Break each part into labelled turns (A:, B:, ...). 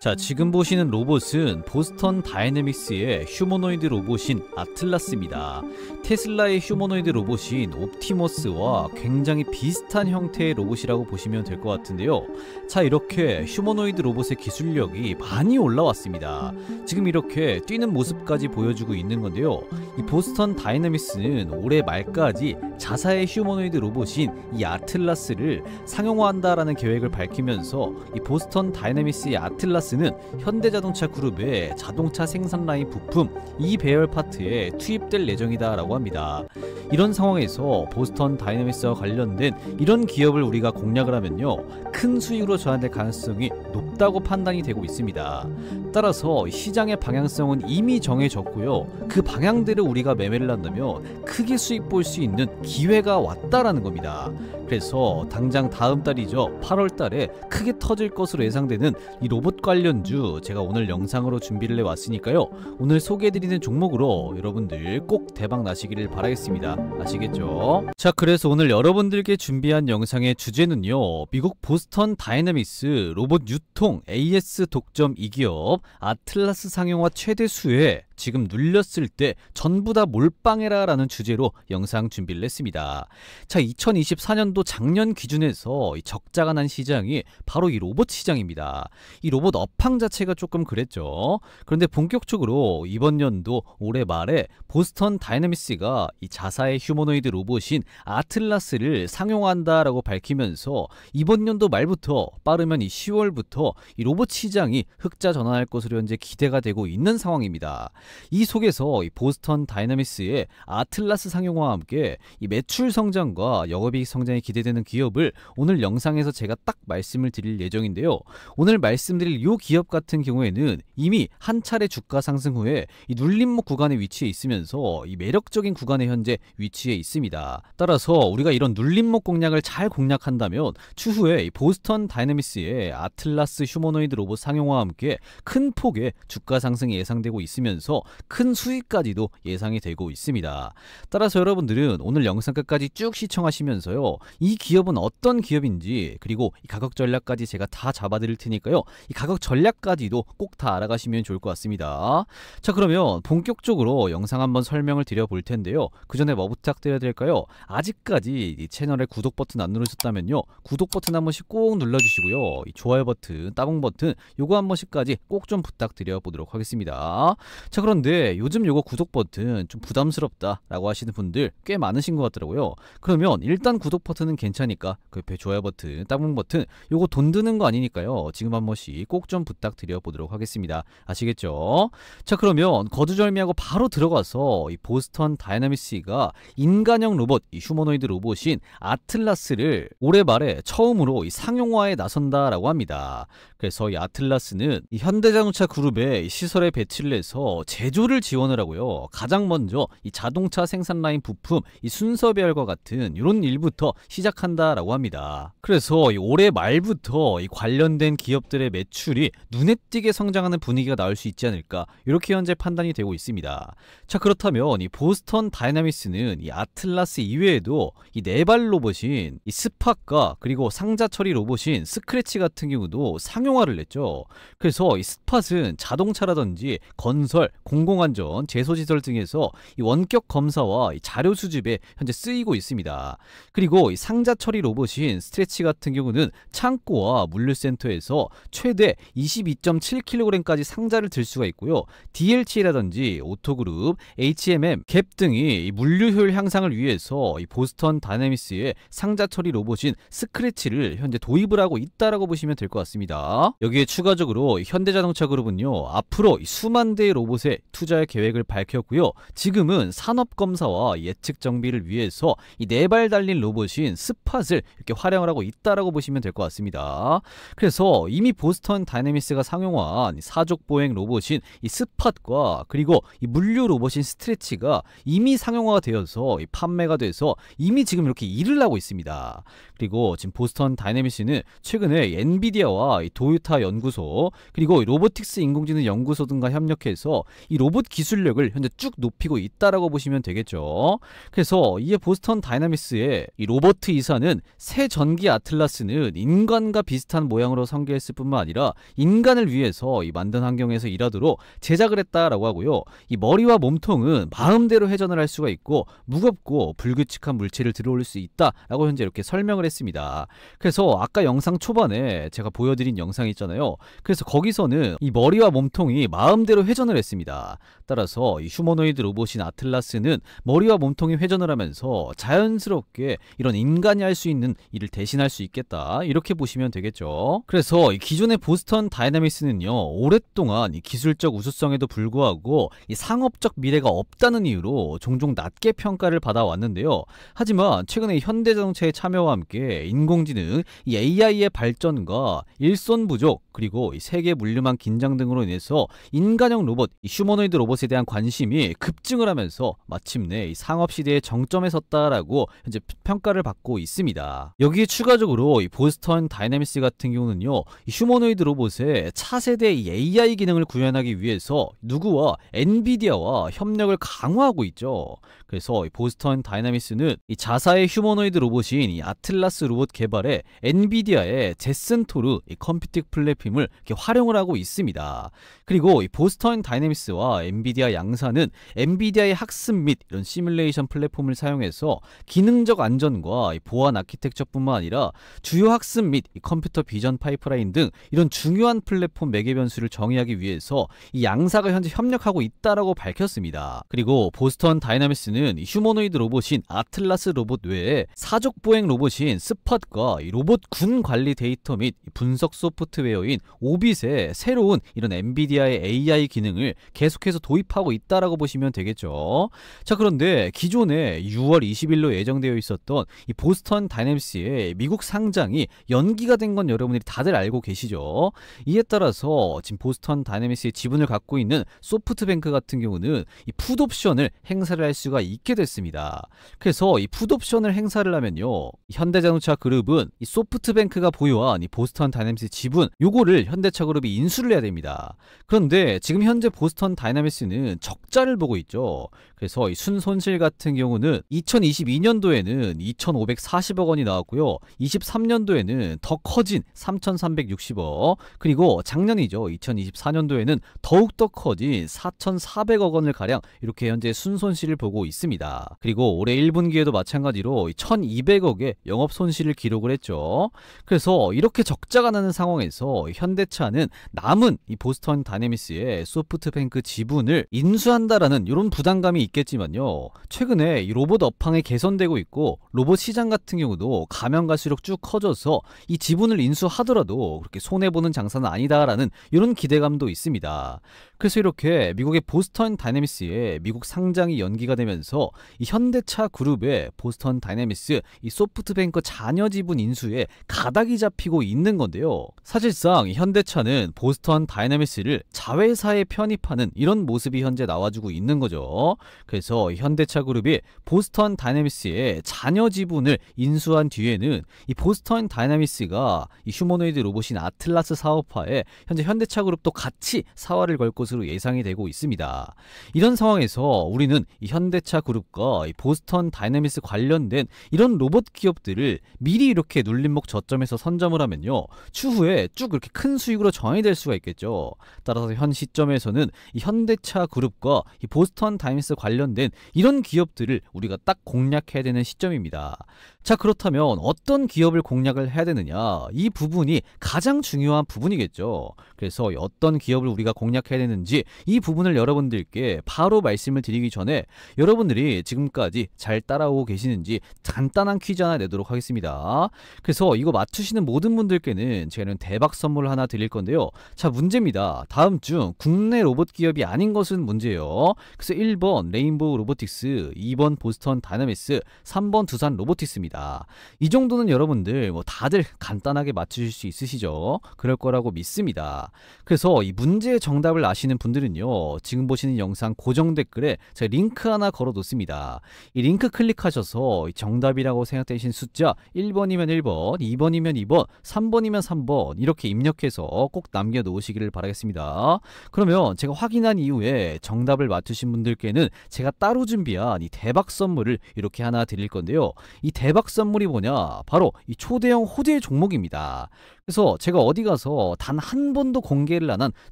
A: 자, 지금 보시는 로봇은 보스턴 다이내믹스의 휴머노이드 로봇인 아틀라스입니다. 테슬라의 휴머노이드 로봇인 옵티머스와 굉장히 비슷한 형태의 로봇이라고 보시면 될 것 같은데요. 자, 이렇게 휴머노이드 로봇의 기술력이 많이 올라왔습니다. 지금 이렇게 뛰는 모습까지 보여주고 있는 건데요. 이 보스턴 다이내믹스는 올해 말까지 자사의 휴머노이드 로봇인 이 아틀라스를 상용화한다라는 계획을 밝히면서 이 보스턴 다이내믹스의 아틀라스는 현대자동차 그룹의 자동차 생산 라인 부품 이 배열 파트에 투입될 예정이다 라고 합니다. 이런 상황에서 보스턴 다이내믹스와 관련된 이런 기업을 우리가 공략을 하면요, 큰 수익으로 전환될 가능성이 높다고 판단이 되고 있습니다. 따라서 시장의 방향성은 이미 정해졌고요, 그 방향대로 우리가 매매를 한다면 크게 수익 볼 수 있는 기회가 왔다라는 겁니다. 그래서 당장 다음 달이죠, 8월 달에 크게 터질 것으로 예상되는 이 로봇 관련주 제가 오늘 영상으로 준비를 해왔으니까요, 오늘 소개해드리는 종목으로 여러분들 꼭 대박 나시기를 바라겠습니다. 아시겠죠? 자, 그래서 오늘 여러분들께 준비한 영상의 주제는요, 미국 보스턴 다이내믹스 로봇 유통 AS 독점 이 기업 아틀라스 상용화 최대 수혜 지금 눌렸을 때 전부 다 몰빵해라 라는 주제로 영상 준비를 했습니다. 자, 2024년도 작년 기준에서 적자가 난 시장이 바로 이 로봇 시장입니다. 이 로봇 업황 자체가 조금 그랬죠. 그런데 본격적으로 이번 연도 올해 말에 보스턴 다이내믹스가 이 자사의 휴머노이드 로봇인 아틀라스를 상용화한다라고 밝히면서 이번 연도 말부터 빠르면 이 10월부터 이 로봇 시장이 흑자 전환할 것으로 현재 기대가 되고 있는 상황입니다. 이 속에서 이 보스턴 다이내믹스의 아틀라스 상용화와 함께 이 매출 성장과 영업이익 성장이 기대되는 기업을 오늘 영상에서 제가 딱 말씀을 드릴 예정인데요. 오늘 말씀드릴 이 기업 같은 경우에는 이미 한 차례 주가 상승 후에 이 눌림목 구간에 위치해 있으면서 이 매력적인 구간에 현재 위치해 있습니다. 따라서 우리가 이런 눌림목 공략을 잘 공략한다면 추후에 이 보스턴 다이내믹스의 아틀라스 휴머노이드 로봇 상용화와 함께 큰 폭의 주가 상승이 예상되고 있으면서 큰 수익까지도 예상이 되고 있습니다. 따라서 여러분들은 오늘 영상 끝까지 쭉 시청하시면서요, 이 기업은 어떤 기업인지 그리고 이 가격 전략까지 제가 다 잡아드릴 테니까요, 이 가격 전략까지도 꼭 다 알아가시면 좋을 것 같습니다. 자, 그러면 본격적으로 영상 한번 설명을 드려볼 텐데요. 그 전에 뭐 부탁드려야 될까요? 아직까지 이 채널에 구독 버튼 안 누르셨다면요, 구독 버튼 한 번씩 꼭 눌러주시고요, 이 좋아요 버튼, 따봉 버튼 요거 한 번씩까지 꼭 좀 부탁드려 보도록 하겠습니다. 자, 그런데 요즘 요거 구독 버튼 좀 부담스럽다 라고 하시는 분들 꽤 많으신 것 같더라고요. 그러면 일단 구독 버튼은 괜찮으니까 그 옆에 좋아요 버튼, 따봉 버튼 요거 돈 드는 거 아니니까요, 지금 한 번씩 꼭 좀 부탁드려 보도록 하겠습니다. 아시겠죠? 자, 그러면 거두절미하고 바로 들어가서 이 보스턴 다이내믹스가 인간형 로봇, 이 휴머노이드 로봇인 아틀라스를 올해 말에 처음으로 이 상용화에 나선다라고 합니다. 그래서 이 아틀라스는 이 현대자동차 그룹의 시설에 배치를 해서 제조를 지원을 하고요, 가장 먼저 이 자동차 생산 라인 부품 이 순서 배열과 같은 이런 일부터 시작한다라고 합니다. 그래서 이 올해 말부터 이 관련된 기업들의 매출이 눈에 띄게 성장하는 분위기가 나올 수 있지 않을까, 이렇게 현재 판단이 되고 있습니다. 자, 그렇다면 이 보스턴 다이내믹스는 이 아틀라스 이외에도 이 네발 로봇인 이 스팟과 그리고 상자 처리 로봇인 스크래치 같은 경우도 상용화를 냈죠. 그래서 이 스팟은 자동차라든지 건설, 공공안전, 제소시설 등에서 이 원격 검사와 이 자료 수집에 현재 쓰이고 있습니다. 그리고 이 상자 처리 로봇인 스트레치 같은 경우는 창고와 물류센터에서 최대 22.7kg까지 상자를 들 수가 있고요, DLC라든지 오토그룹, HMM, 갭 등이 이 물류 효율 향상을 위해서 이 보스턴 다이내믹스의 상자 처리 로봇인 스크래치를 현재 도입을 하고 있다라고 보시면 될 것 같습니다. 여기에 추가적으로 현대자동차 그룹은요, 앞으로 수만 대의 로봇에 투자할 계획을 밝혔고요, 지금은 산업검사와 예측 정비를 위해서 이 네 발 달린 로봇인 스팟을 이렇게 활용을 하고 있다라고 보시면 될 것 같습니다. 그래서 이미 보스턴 다이내믹스가 상용화한 사족 보행 로봇인 이 스팟과 그리고 이 물류 로봇인 스트레치가 이미 상용화가 되어서 이 판매가 돼서 이미 지금 이렇게 일을 하고 있습니다. 그리고 지금 보스턴 다이내믹스는 최근에 엔비디아와 이 도요타 연구소 그리고 이 로보틱스 인공지능 연구소 등과 협력해서 이 로봇 기술력을 현재 쭉 높이고 있다라고 보시면 되겠죠. 그래서 이에 보스턴 다이내믹스의 이 로버트 이사는 새 전기 아틀라스는 인간과 비슷한 모양으로 설계했을 뿐만 아니라 인간을 위해서 이 만든 환경에서 일하도록 제작을 했다라고 하고요. 이 머리와 몸통은 마음대로 회전을 할 수가 있고 무겁고 불규칙한 물체를 들어올릴 수 있다라고 현재 이렇게 설명을 했습니다. 그래서 아까 영상 초반에 제가 보여드린 영상 있잖아요. 그래서 거기서는 이 머리와 몸통이 마음대로 회전을 했습니다. 따라서 이 휴머노이드 로봇인 아틀라스는 머리와 몸통이 회전을 하면서 자연스럽게 이런 인간이 할 수 있는 일을 대신할 수 있겠다, 이렇게 보시면 되겠죠. 그래서 이 기존의 보스턴 다이내믹스는요, 오랫동안 이 기술적 우수성에도 불구하고 이 상업적 미래가 없다는 이유로 종종 낮게 평가를 받아왔는데요. 하지만 최근에 현대자동차의 참여와 함께 인공지능, 이 AI의 발전과 일손 부족, 그리고 이 세계 물류망 긴장 등으로 인해서 인간형 로봇, 이 휴머노이드 로봇에 대한 관심이 급증을 하면서 마침내 이 상업시대의 정점에 섰다라고 현재 평가를 받고 있습니다. 여기에 추가적으로 이 보스턴 다이내믹스 같은 경우는요, 이 휴머노이드 로봇의 차세대 이 AI 기능을 구현하기 위해서 누구와 엔비디아와 협력을 강화하고 있죠. 그래서 이 보스턴 다이내믹스는 이 자사의 휴머노이드 로봇인 이 아틀라스 로봇 개발에 엔비디아의 제슨토르 이 컴퓨팅 플랫폼을 이렇게 활용을 하고 있습니다. 그리고 이 보스턴 다이내믹스와 엔비디아 양사는 엔비디아의 학습 및 이런 시뮬레이션 플랫폼을 사용해서 기능적 안전과 이 보안 아키텍처뿐만 아니라 주요 학습 및 이 컴퓨터 비전 파이프라인 등 이런 중요한 플랫폼 매개 변수를 정의하기 위해서 이 양사가 현재 협력하고 있다라고 밝혔습니다. 그리고 보스턴 다이내믹스는 이 휴머노이드 로봇인 아틀라스 로봇 외에 사족 보행 로봇인 스팟과 이 로봇 군 관리 데이터 및 분석 소프트웨어인 오빗의 새로운 이런 엔비디아의 AI 기능을 계속해서 도입하고 있다라고 보시면 되겠죠. 자, 그런데 기존에 6월 20일로 예정되어 있었던 이 보스턴 다이내믹스의 미국 상장이 연기가 된 건 여러분들이 다들 알고 계시죠. 이에 따라서 지금 보스턴 다이내믹스의 지분을 갖고 있는 소프트뱅크 같은 경우는 이 풋옵션을 행사를 할 수가 있게 됐습니다. 그래서 이 풋옵션을 행사를 하면요, 현대자동차 그룹은 이 소프트뱅크가 보유한 이 보스턴 다이내믹스 지분 요거를 현대차 그룹이 인수를 해야 됩니다. 그런데 지금 현재 보스턴 다이내믹스는 적자를 보고 있죠. 그래서 이 순손실 같은 경우는 2022년도에는 2,540억 원이 나왔고요. 23년도에는 더 커진 3,360억, 그리고 작년이죠. 2024년도에는 더욱더 커진 4,400억 원을 가량 이렇게 현재 순손실을 보고 있습니다. 그리고 올해 1분기에도 마찬가지로 1,200억의 영업손실을 기록을 했죠. 그래서 이렇게 적자가 나는 상황에서 현대차는 남은 이 보스턴 다이내믹스의 소프트뱅크 지분을 인수한다라는 이런 부담감이 있겠지만요, 최근에 이 로봇 업황이 개선되고 있고 로봇 시장 같은 경우도 가면 갈수록 쭉 커져서 이 지분을 인수하더라도 그렇게 손해보는 장사는 아니다라는 이런 기대감도 있습니다. 그래서 이렇게 미국의 보스턴 다이내믹스의 미국 상장이 연기가 되면서 이 현대차 그룹의 보스턴 다이내믹스 이 소프트뱅크 자녀 지분 인수에 가닥이 잡히고 있는 건데요. 사실상 현대차는 보스턴 다이내믹스를 자회사에 편입하는 이런 모습이 현재 나와주고 있는 거죠. 그래서 현대차 그룹이 보스턴 다이내믹스의 자녀 지분을 인수한 뒤에는 이 보스턴 다이내믹스가 이 휴머노이드 로봇인 아틀라스 사업화에 현재 현대차 그룹도 같이 사활을 걸 것으로 예상이 되고 있습니다. 이런 상황에서 우리는 이 현대차 그룹과 이 보스턴 다이내믹스 관련된 이런 로봇 기업들을 미리 이렇게 눌림목 저점에서 선점을 하면요, 추후에 쭉 이렇게 큰 수익으로 전이 될 수가 있겠죠. 따라서 현 시점에서는 이 현대차 그룹과 이 보스턴 다이내믹스 관련된 이런 기업들을 우리가 딱 공략해야 되는 시점입니다. 자, 그렇다면 어떤 기업을 공략을 해야 되느냐, 이 부분이 가장 중요한 부분이겠죠. 그래서 어떤 기업을 우리가 공략해야 되는지 이 부분을 여러분들께 바로 말씀을 드리기 전에 여러분들이 지금까지 잘 따라오고 계시는지 간단한 퀴즈 하나 내도록 하겠습니다. 그래서 이거 맞추시는 모든 분들께는 제가 대박 선물을 하나 드릴 건데요. 자, 문제입니다. 다음 중 국내 로봇 기업이 아닌 것은 문제예요. 그래서 1번 레인보우 로보틱스, 2번 보스턴 다이내믹스, 3번 두산 로보틱스입니다. 있습니다. 이 정도는 여러분들 뭐 다들 간단하게 맞추실 수 있으시죠? 그럴 거라고 믿습니다. 그래서 이 문제의 정답을 아시는 분들은요, 지금 보시는 영상 고정 댓글에 제가 링크 하나 걸어 놓습니다. 이 링크 클릭하셔서 정답이라고 생각되신 숫자 1번이면 1번, 2번이면 2번, 3번이면 3번 이렇게 입력해서 꼭 남겨 놓으시기를 바라겠습니다. 그러면 제가 확인한 이후에 정답을 맞추신 분들께는 제가 따로 준비한 이 대박 선물을 이렇게 하나 드릴 건데요. 이 대박 선물이 뭐냐? 바로 이 초대형 호재 종목입니다. 그래서 제가 어디 가서 단 한 번도 공개를 안 한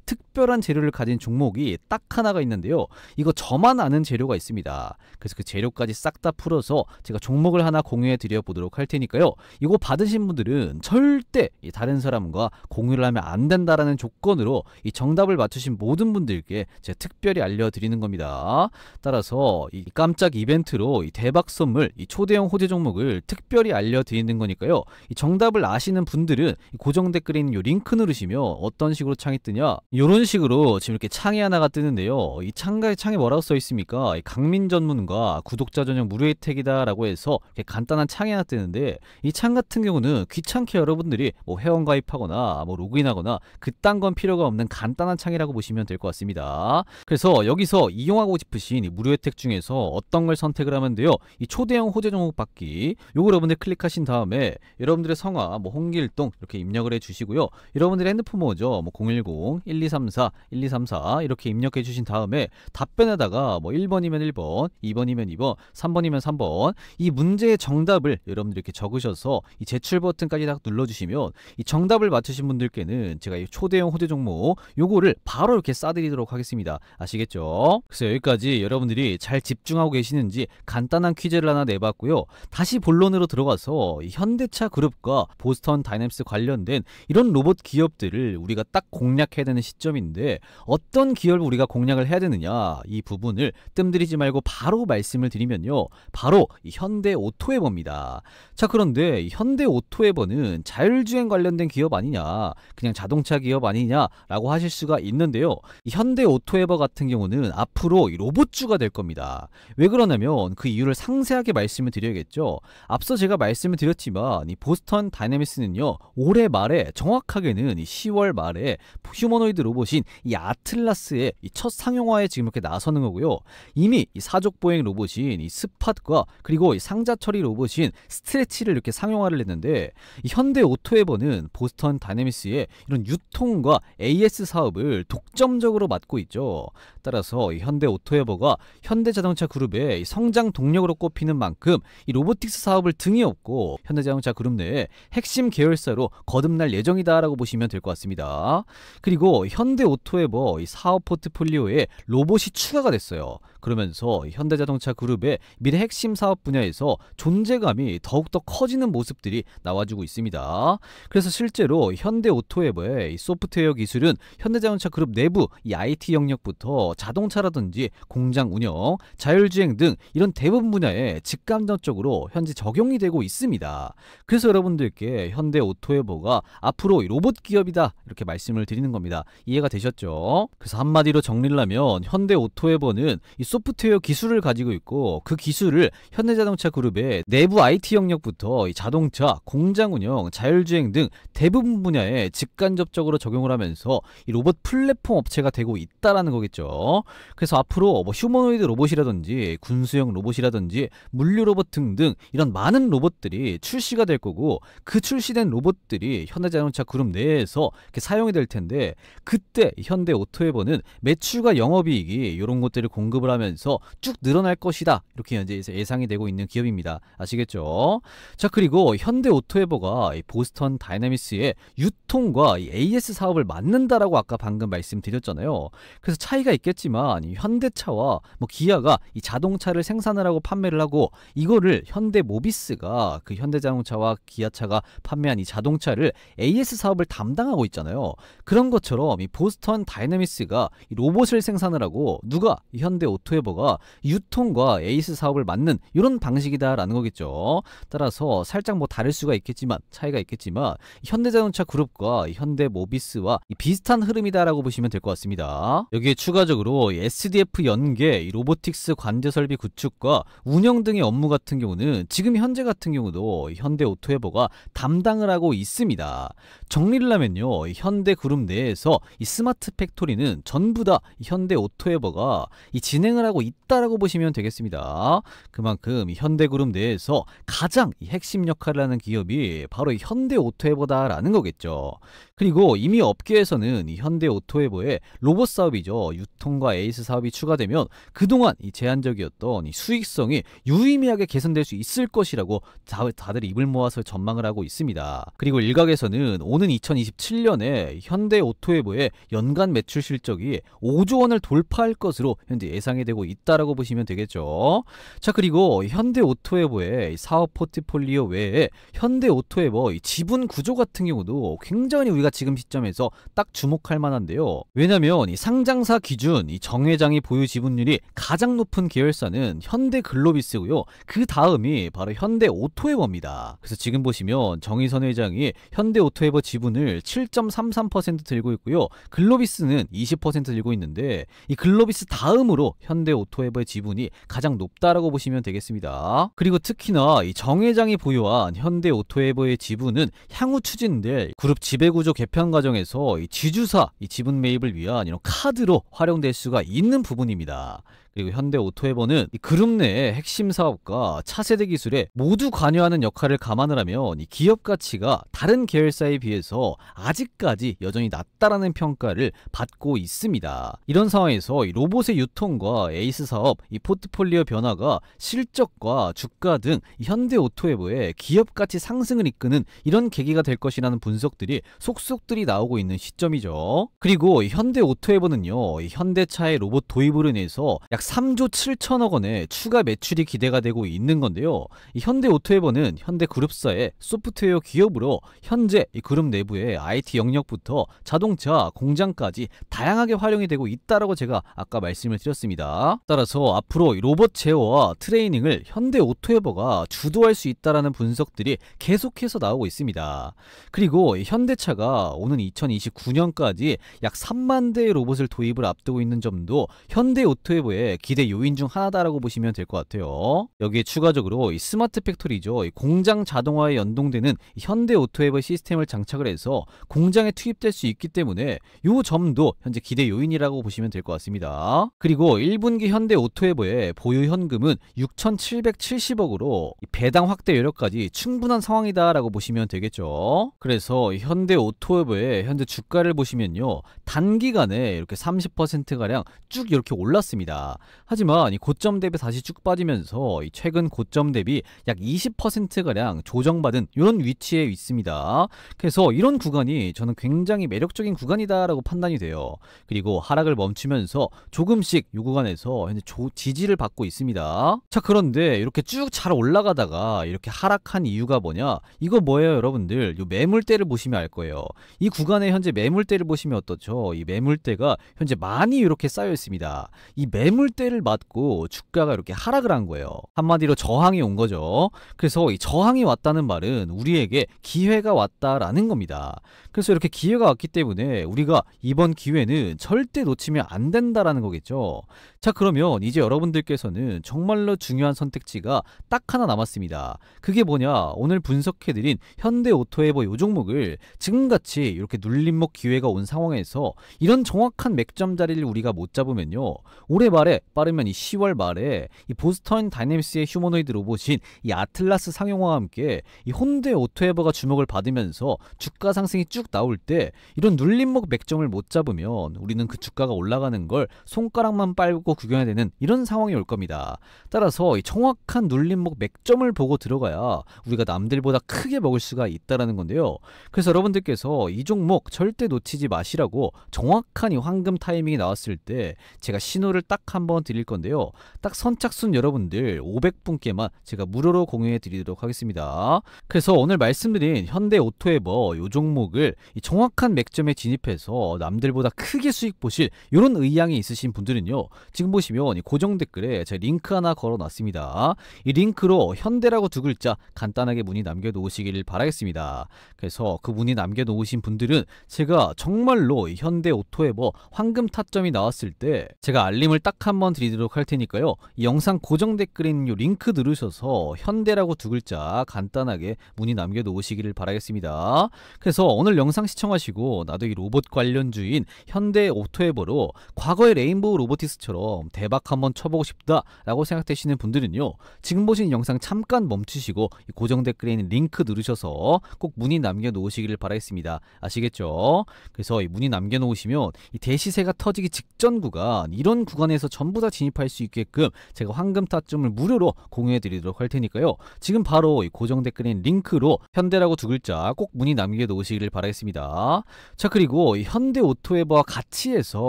A: 특별한 재료를 가진 종목이 딱 하나가 있는데요. 이거 저만 아는 재료가 있습니다. 그래서 그 재료까지 싹 다 풀어서 제가 종목을 하나 공유해 드려 보도록 할 테니까요. 이거 받으신 분들은 절대 다른 사람과 공유를 하면 안 된다라는 조건으로 이 정답을 맞추신 모든 분들께 제가 특별히 알려드리는 겁니다. 따라서 이 깜짝 이벤트로 이 대박 선물, 이 초대형 호재 종목을 특별히 알려드리는 거니까요. 이 정답을 아시는 분들은 고정 댓글에 있는 이 링크 누르시면 어떤 식으로 창이 뜨냐, 이런 식으로 지금 이렇게 창이 하나가 뜨는데요. 이 창에 뭐라고 써 있습니까? 강민 전문가 구독자 전용 무료 혜택이다 라고 해서 이렇게 간단한 창이 하나 뜨는데, 이 창 같은 경우는 귀찮게 여러분들이 뭐 회원 가입하거나 뭐 로그인하거나 그딴 건 필요가 없는 간단한 창이라고 보시면 될 것 같습니다. 그래서 여기서 이용하고 싶으신 이 무료 혜택 중에서 어떤 걸 선택을 하면 돼요? 이 초대형 호재 종목 받기, 요거 여러분들 클릭하신 다음에 여러분들의 성함, 뭐 홍길동 이렇게 입력을 해 주시고요. 여러분들의 핸드폰 번호죠. 뭐 010-1234-1234 이렇게 입력해 주신 다음에 답변에다가 뭐 1번이면 1번, 2번이면 2번, 3번이면 3번 이 문제의 정답을 여러분들 이렇게 적으셔서 이 제출 버튼까지 딱 눌러주시면 이 정답을 맞추신 분들께는 제가 이 초대형 호재 종목 요거를 바로 이렇게 쏴드리도록 하겠습니다. 아시겠죠? 그래서 여기까지 여러분들이 잘 집중하고 계시는지 간단한 퀴즈를 하나 내봤고요. 다시 본론으로 들어가서 이 현대차 그룹과 보스턴 다이내믹스 관련된 이런 로봇 기업들을 우리가 딱 공략해야 되는 시점인데, 어떤 기업을 우리가 공략을 해야 되느냐, 이 부분을 뜸들이지 말고 바로 말씀을 드리면요, 바로 이 현대오토에버입니다. 자, 그런데 이 현대오토에버는 자율주행 관련된 기업 아니냐, 그냥 자동차 기업 아니냐 라고 하실 수가 있는데요, 이 현대오토에버 같은 경우는 앞으로 이 로봇주가 될 겁니다. 왜 그러냐면 그 이유를 상세하게 말씀을 드려야겠죠. 앞서 제가 말씀을 드렸지만 이 보스턴 다이내믹스는요, 올해 말에, 정확하게는 이 10월 말에 휴머노이드 로봇인 이 아틀라스의 이 첫 상용화에 지금 이렇게 나서는 거고요. 이미 이 사족 보행 로봇인 이 스팟과 그리고 이 상자 처리 로봇인 스트레치를 이렇게 상용화를 했는데, 이 현대오토에버는 보스턴 다이내믹스의 이런 유통과 AS 사업을 독점적으로 맡고 있죠. 따라서 이 현대오토에버가 현대자동차 그룹의 이 성장 동력으로 꼽히는 만큼 이 로보틱스 사업을 등에 업고 현대자동차 그룹 내에 핵심 계열사로 거듭날 예정이다라고 보시면 될 것 같습니다. 그리고 현대오토에버 이 사업 포트폴리오에 로봇이 추가가 됐어요. 그러면서 현대자동차 그룹의 미래 핵심 사업 분야에서 존재감이 더욱더 커지는 모습들이 나와주고 있습니다. 그래서 실제로 현대오토에버의 이 소프트웨어 기술은 현대자동차 그룹 내부 이 IT 영역부터 자동차라든지 공장 운영, 자율주행 등 이런 대부분 분야에 직간접적으로 현재 적용이 되고 있습니다. 그래서 여러분들께 현대오토에버가 앞으로 로봇 기업이다 이렇게 말씀을 드리는 겁니다. 이해가 되셨죠? 그래서 한마디로 정리를 하면 현대오토에버는 이 소프트웨어 기술을 가지고 있고, 그 기술을 현대자동차 그룹의 내부 IT 영역부터 이 자동차, 공장 운영, 자율주행 등 대부분 분야에 직간접적으로 적용을 하면서 이 로봇 플랫폼 업체가 되고 있다라는 거겠죠. 그래서 앞으로 뭐 휴머노이드 로봇이라든지 군수용 로봇이라든지 물류 로봇 등등 이런 많은 로봇들이 출시가 될 거고, 그 출시된 로봇들이 현대자동차 그룹 내에서 이렇게 사용이 될 텐데, 그때 현대오토에버는 매출과 영업이익이 이런 것들을 공급을 하면서 쭉 늘어날 것이다 이렇게 현재 예상이 되고 있는 기업입니다. 아시겠죠? 자, 그리고 현대오토에버가 이 보스턴 다이내믹스의 유통과 이 AS 사업을 맡는다라고 아까 방금 말씀드렸잖아요. 그래서 차이가 있겠지만 이 현대차와 뭐 기아가 이 자동차를 생산을 하고 판매를 하고, 이거를 현대모비스가 그 현대자동차와 기아차가 판매한 이 자동차를 역할을 AS 사업을 담당하고 있잖아요. 그런 것처럼 이 보스턴 다이내믹스가 이 로봇을 생산을 하고 누가 이 현대 오토에버가 유통과 AS 사업을 맡는 이런 방식이다라는 거겠죠. 따라서 살짝 뭐 다를 수가 있겠지만 차이가 있겠지만 현대자동차 그룹과 현대모비스와 비슷한 흐름이다라고 보시면 될 것 같습니다. 여기에 추가적으로 SDF 연계 로보틱스 관제설비 구축과 운영 등의 업무 같은 경우는 지금 현재 같은 경우도 현대오토에버가 담당을 하고 있습니다. 정리를 하면요, 현대그룹 내에서 이 스마트 팩토리는 전부 다 현대오토에버가 진행을 하고 있다라고 보시면 되겠습니다. 그만큼 현대그룹 내에서 가장 핵심 역할을 하는 기업이 바로 현대오토에버다라는 거겠죠. 그리고 이미 업계에서는 현대오토에버의 로봇 사업이죠, 유통과 에이스 사업이 추가되면 그동안 제한적이었던 수익성이 유의미하게 개선될 수 있을 것이라고 다들 입을 모아서 전망을 하고 있습니다. 그리고 일각에서는 오는 2027년에 현대오토에버의 연간 매출 실적이 5조 원을 돌파할 것으로 현재 예상이 되고 있다라고 보시면 되겠죠. 자, 그리고 현대오토에버의 사업 포트폴리오 외에 현대오토에버 지분 구조 같은 경우도 굉장히 우리가 지금 시점에서 딱 주목할 만한데요. 왜냐면 상장사 기준 정 회장이 보유 지분율이 가장 높은 계열사는 현대글로비스고요. 그 다음이 바로 현대오토에버입니다. 그래서 지금 보시면 정의선 회장이 현대오토에버 지분을 7.33% 들고 있고요. 글로비스는 20% 들고 있는데 이 글로비스 다음으로 현대오토에버의 지분이 가장 높다라고 보시면 되겠습니다. 그리고 특히나 정 회장이 보유한 현대오토에버의 지분은 향후 추진될 그룹 지배구조 개편 과정에서 지주사 지분 매입을 위한 이런 카드로 활용될 수가 있는 부분입니다. 그리고 현대오토에버는 그룹 내의 핵심 사업과 차세대 기술에 모두 관여하는 역할을 감안을 하면 기업 가치가 다른 계열사에 비해서 아직까지 여전히 낮다라는 평가를 받고 있습니다. 이런 상황에서 로봇의 유통과 에이스 사업 포트폴리오 변화가 실적과 주가 등 현대오토에버의 기업 가치 상승을 이끄는 이런 계기가 될 것이라는 분석들이 속속들이 나오고 있는 시점이죠. 그리고 현대오토에버는요, 현대차의 로봇 도입으로 인해서 약 3조 7천억 원의 추가 매출이 기대가 되고 있는 건데요. 현대오토에버는 현대그룹사의 소프트웨어 기업으로 현재 그룹 내부의 IT 영역부터 자동차, 공장까지 다양하게 활용이 되고 있다라고 제가 아까 말씀을 드렸습니다. 따라서 앞으로 로봇 제어와 트레이닝을 현대오토에버가 주도할 수 있다라는 분석들이 계속해서 나오고 있습니다. 그리고 현대차가 오는 2029년까지 약 3만 대의 로봇을 도입을 앞두고 있는 점도 현대오토에버의 기대 요인 중 하나다라고 보시면 될 것 같아요. 여기에 추가적으로 스마트 팩토리죠, 공장 자동화에 연동되는 현대오토에버 시스템을 장착을 해서 공장에 투입될 수 있기 때문에 이 점도 현재 기대 요인이라고 보시면 될 것 같습니다. 그리고 1분기 현대오토에버의 보유 현금은 6,770억으로 배당 확대 여력까지 충분한 상황이다라고 보시면 되겠죠. 그래서 현대오토에버의 현재 주가를 보시면요, 단기간에 이렇게 30%가량 쭉 이렇게 올랐습니다. 하지만 이 고점 대비 다시 쭉 빠지면서 최근 고점 대비 약 20%가량 조정받은 이런 위치에 있습니다. 그래서 이런 구간이 저는 굉장히 매력적인 구간이다라고 판단이 돼요. 그리고 하락을 멈추면서 조금씩 이 구간에서 현재 지지를 받고 있습니다. 자, 그런데 이렇게 쭉 잘 올라가다가 이렇게 하락한 이유가 뭐냐? 이거 뭐예요, 여러분들? 이 매물대를 보시면 알 거예요. 이 구간에 현재 매물대를 보시면 어떻죠? 이 매물대가 현재 많이 이렇게 쌓여 있습니다. 이 매물대를 맞고 주가가 이렇게 하락을 한 거예요. 한마디로 저항이 온 거죠. 그래서 이 저항이 왔다는 말은 우리에게 기회가 왔다라는 겁니다. 그래서 이렇게 기회가 왔기 때문에 우리가 이번 기회는 절대 놓치면 안 된다라는 거겠죠. 자, 그러면 이제 여러분들께서는 정말로 중요한 선택지가 딱 하나 남았습니다. 그게 뭐냐? 오늘 분석해드린 현대오토에버 요 종목을 지금같이 이렇게 눌림목 기회가 온 상황에서 이런 정확한 맥점 자리를 우리가 못 잡으면요, 올해 말에 빠르면 이 10월 말에 이 보스턴 다이내믹스의 휴머노이드 로봇인 이 아틀라스 상용화와 함께 이 현대오토에버가 주목을 받으면서 주가 상승이 쭉 나올 때 이런 눌림목 맥점을 못 잡으면 우리는 그 주가가 올라가는 걸 손가락만 빨고 구경해야 되는 이런 상황이 올 겁니다. 따라서 이 정확한 눌림목 맥점을 보고 들어가야 우리가 남들보다 크게 먹을 수가 있다라는 건데요. 그래서 여러분들께서 이 종목 절대 놓치지 마시라고 정확한 이 황금 타이밍이 나왔을 때 제가 신호를 딱 한 한번 드릴 건데요. 딱 선착순 여러분들 500분께만 제가 무료로 공유해 드리도록 하겠습니다. 그래서 오늘 말씀드린 현대오토에버 요 종목을 이 정확한 맥점에 진입해서 남들보다 크게 수익 보실 이런 의향이 있으신 분들은요, 지금 보시면 이 고정 댓글에 제가 링크 하나 걸어 놨습니다. 이 링크로 현대라고 두 글자 간단하게 문의 남겨 놓으시길 바라겠습니다. 그래서 그 문의 남겨 놓으신 분들은 제가 정말로 이 현대오토에버 황금 타점이 나왔을 때 제가 알림을 딱 한번 드리도록 할 테니까요, 이 영상 고정 댓글에 있는 요 링크 누르셔서 현대라고 두 글자 간단하게 문의 남겨 놓으시기를 바라겠습니다. 그래서 오늘 영상 시청하시고 나도 이 로봇 관련주인 현대오토에버로 과거의 레인보우 로보티스처럼 대박 한번 쳐보고 싶다 라고 생각되시는 분들은요, 지금 보신 영상 잠깐 멈추시고 이 고정 댓글에 있는 링크 누르셔서 꼭 문의 남겨 놓으시기를 바라겠습니다. 아시겠죠? 그래서 이 문의 남겨 놓으시면 이 대시세가 터지기 직전 구간, 이런 구간에서 전부 다 진입할 수 있게끔 제가 황금 타점을 무료로 공유해 드리도록 할 테니까요, 지금 바로 이 고정 댓글에 있는 링크로 현대라고 두 글자 꼭 문의 남겨 놓으시기를 바라겠습니다. 자, 그리고 이 현대오토에버와 같이 해서